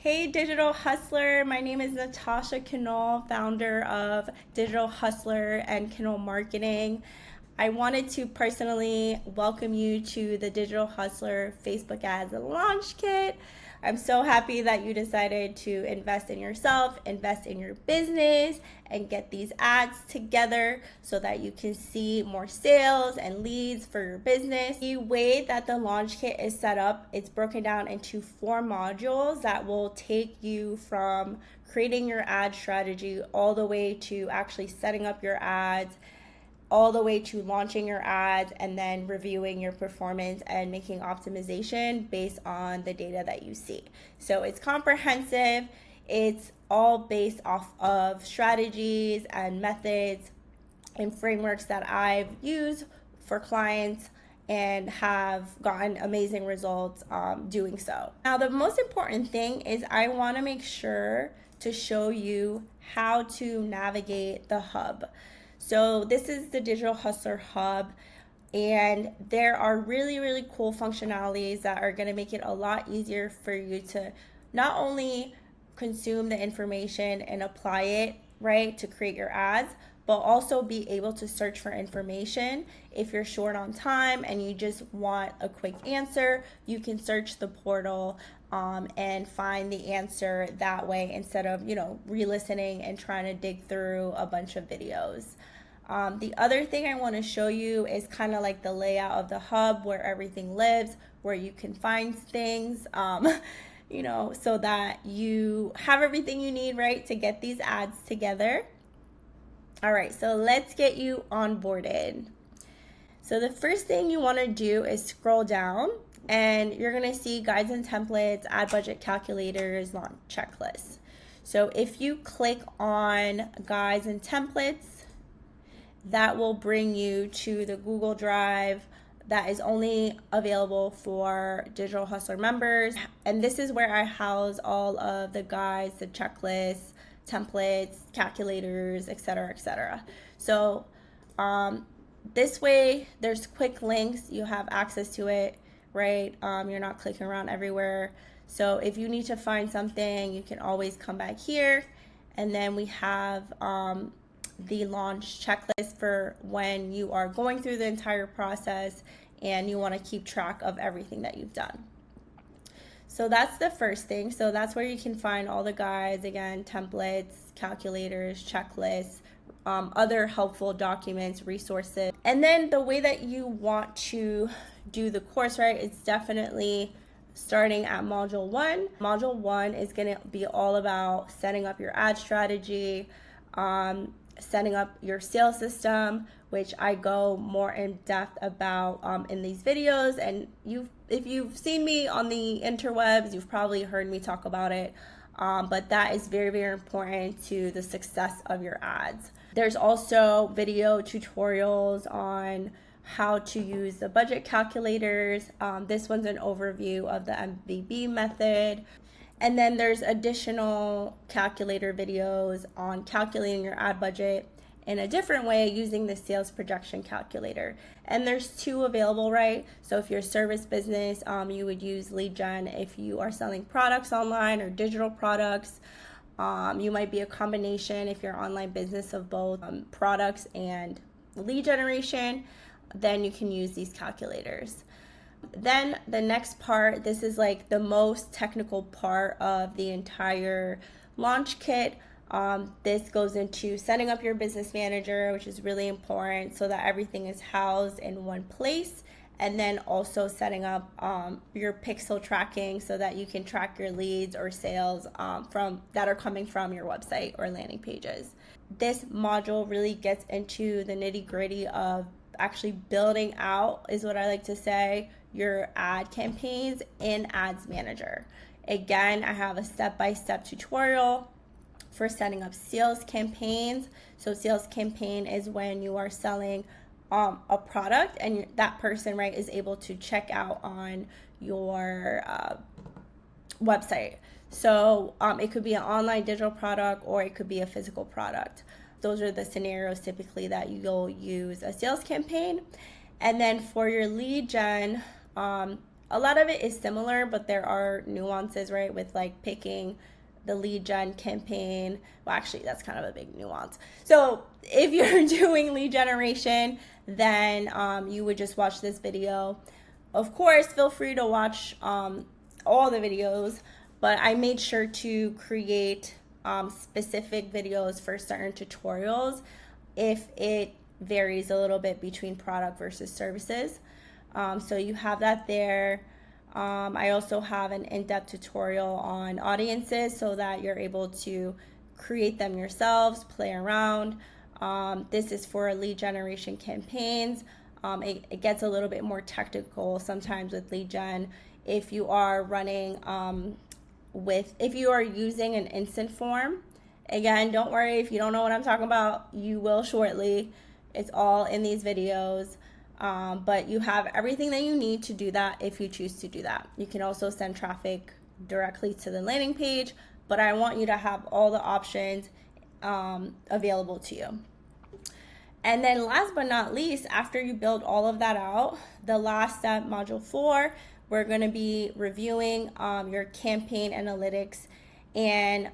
Hey, Digital Hustler. My name is Natasha Knoll, founder of Digital Hustler and Knoll Marketing. I wanted to personally welcome you to the Digital Hustler Facebook Ads Launch Kit. I'm so happy that you decided to invest in yourself, invest in your business, and get these ads together so that you can see more sales and leads for your business. The way that the launch kit is set up, it's broken down into 4 modules that will take you from creating your ad strategy all the way to actually setting up your ads, all the way to launching your ads, and then reviewing your performance and making optimization based on the data that you see. So it's comprehensive. It's all based off of strategies and methods and frameworks that I've used for clients and have gotten amazing results doing so. Now, the most important thing is I want to make sure to show you how to navigate the hub. So this is the Digital Hustler Hub, and there are really cool functionalities that are going to make it a lot easier for you to not only consume the information and apply it, right, to create your ads, but also be able to search for information. If you're short on time and you just want a quick answer, you can search the portal and find the answer that way instead of, re-listening and trying to dig through a bunch of videos. The other thing I want to show you is kind of like the layout of the hub, where everything lives, where you can find things, so that you have everything you need, right, to get these ads together. All right, so let's get you onboarded. So the first thing you want to do is scroll down, and you're going to see guides and templates, ad budget calculators, launch checklists. So if you click on guides and templates, that will bring you to the Google Drive that is only available for Digital Hustler members. And this is where I house all of the guides, the checklists, templates, calculators, etc. So this way, there's quick links. You have access to it, right? You're not clicking around everywhere. So if you need to find something, you can always come back here. And then we have the launch checklist for when you are going through the entire process and you want to keep track of everything that you've done. So that's the first thing. So that's where you can find all the guides, again, templates, calculators, checklists, other helpful documents, resources. And then the way that you want to do the course, right, it's definitely starting at module 1. Module 1 is going to be all about setting up your ad strategy, setting up your sales system, which I go more in depth about in these videos. And if you've seen me on the interwebs, you've probably heard me talk about it. But that is very important to the success of your ads. There's also video tutorials on how to use the budget calculators. This one's an overview of the MVB method. And then there's additional calculator videos on calculating your ad budget in a different way using the sales projection calculator. And there's 2 available, right? So if you're a service business, you would use lead gen. If you are selling products online or digital products, you might be a combination if you're an online business of both products and lead generation, then you can use these calculators. Then the next part, this is like the most technical part of the entire launch kit. This goes into setting up your business manager, which is really important so that everything is housed in one place. And then also setting up your pixel tracking so that you can track your leads or sales that are coming from your website or landing pages. This module really gets into the nitty-gritty of actually building out, is what I like to say, your ad campaigns in Ads Manager. Again, I have a step-by-step tutorial for setting up sales campaigns. So sales campaign is when you are selling a product and that person, right, is able to check out on your website. So it could be an online digital product or it could be a physical product. Those are the scenarios typically that you'll use a sales campaign. And then for your lead gen, A lot of it is similar, but there are nuances, right, with like picking the lead gen campaign. Well, actually, that's kind of a big nuance. So if you're doing lead generation, then you would just watch this video. Of course, feel free to watch all the videos, but I made sure to create specific videos for certain tutorials if it varies a little bit between product versus services. So you have that there. I also have an in-depth tutorial on audiences so that you're able to create them yourselves, play around. This is for lead generation campaigns. It gets a little bit more technical sometimes with lead gen. If you are running if you are using an instant form, again, don't worry if you don't know what I'm talking about, you will shortly. It's all in these videos. But you have everything that you need to do that if you choose to do that. You can also send traffic directly to the landing page, but I want you to have all the options available to you. And then last but not least, after you build all of that out, the last step, module 4, we're going to be reviewing your campaign analytics. And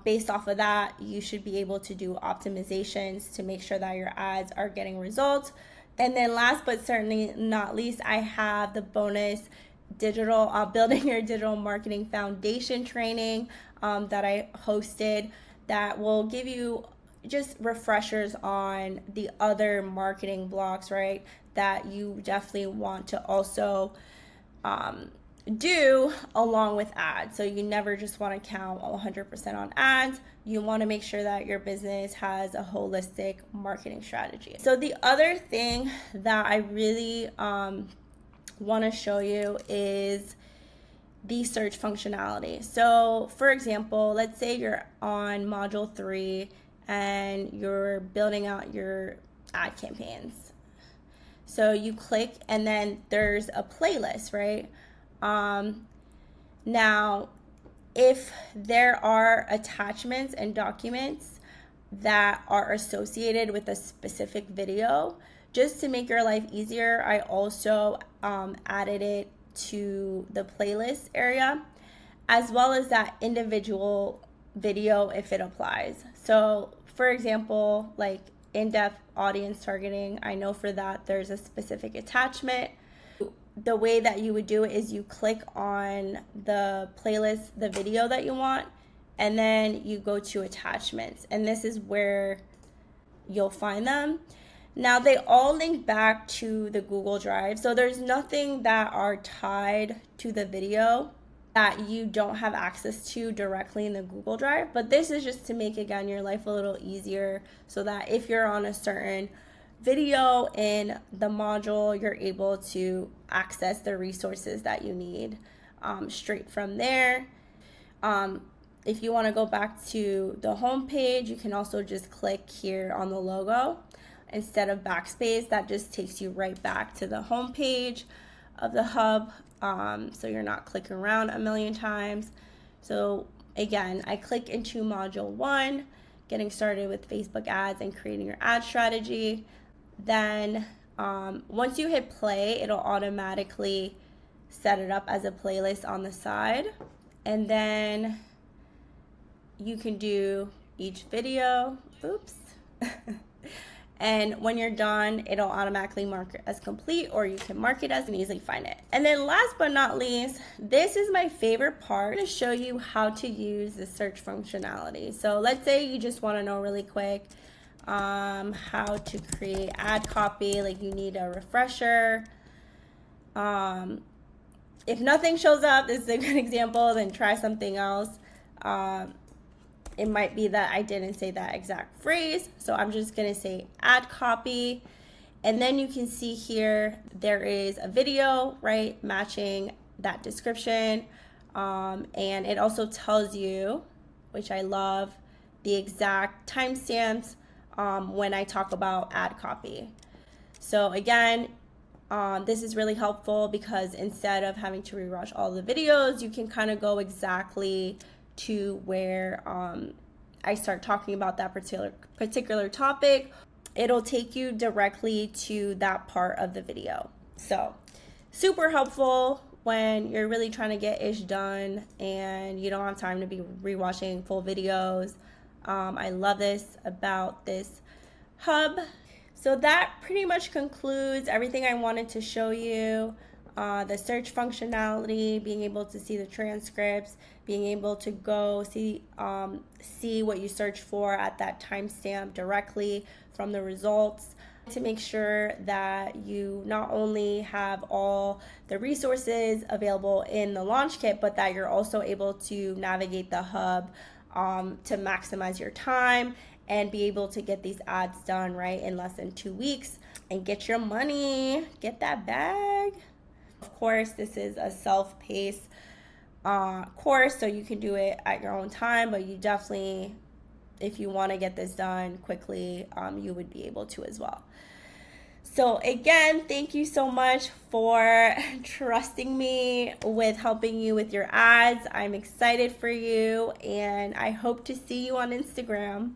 based off of that, you should be able to do optimizations to make sure that your ads are getting results. And then last but certainly not least, I have the bonus digital building your digital marketing foundation training that I hosted that will give you just refreshers on the other marketing blocks, right, that you definitely want to also do along with ads. So you never just want to count 100% on ads. You want to make sure that your business has a holistic marketing strategy. So the other thing that I really want to show you is the search functionality. So for example, let's say you're on module 3 and you're building out your ad campaigns. So you click and then there's a playlist, right? Now, if there are attachments and documents that are associated with a specific video, just to make your life easier, I also added it to the playlist area, as well as that individual video if it applies. So for example, like in-depth audience targeting, I know for that there's a specific attachment. The way that you would do it is you click on the playlist, the video that you want, and then you go to attachments, and this is where you'll find them. Now they all link back to the Google Drive, so there's nothing that are tied to the video that you don't have access to directly in the Google Drive, but this is just to make, again, your life a little easier so that if you're on a certain video in the module, you're able to access the resources that you need straight from there. If you want to go back to the home page, you can also just click here on the logo instead of backspace. That just takes you right back to the home page of the hub, so you're not clicking around a million times. So again, I click into module 1, getting started with Facebook ads and creating your ad strategy. Then once you hit play, it'll automatically set it up as a playlist on the side, and then you can do each video. Oops. And when you're done, it'll automatically mark it as complete, or you can mark it as and easily find it. And then last but not least, this is my favorite part. I'm going to show you how to use the search functionality. So let's say you just want to know really quick how to create ad copy, like you need a refresher. If nothing shows up, this is a good example, then try something else. It might be that I didn't say that exact phrase, so I'm just gonna say ad copy, and then you can see here there is a video, right, matching that description, and it also tells you, which I love, the exact timestamps when I talk about ad copy. So again, this is really helpful because instead of having to rewatch all the videos, you can kind of go exactly to where I start talking about that particular topic. It'll take you directly to that part of the video. So super helpful. when you're really trying to get ish done and you don't have time to be rewatching full videos. I love this about this hub. So that pretty much concludes everything I wanted to show you. The search functionality, being able to see the transcripts, being able to go see what you search for at that timestamp directly from the results, to make sure that you not only have all the resources available in the launch kit, but that you're also able to navigate the hub to maximize your time and be able to get these ads done right in less than 2 weeks and get your money, get that bag. Of course, this is a self-paced course, so you can do it at your own time, but you definitely, if you want to get this done quickly, you would be able to as well. So again, thank you so much for trusting me with helping you with your ads. I'm excited for you, and I hope to see you on Instagram.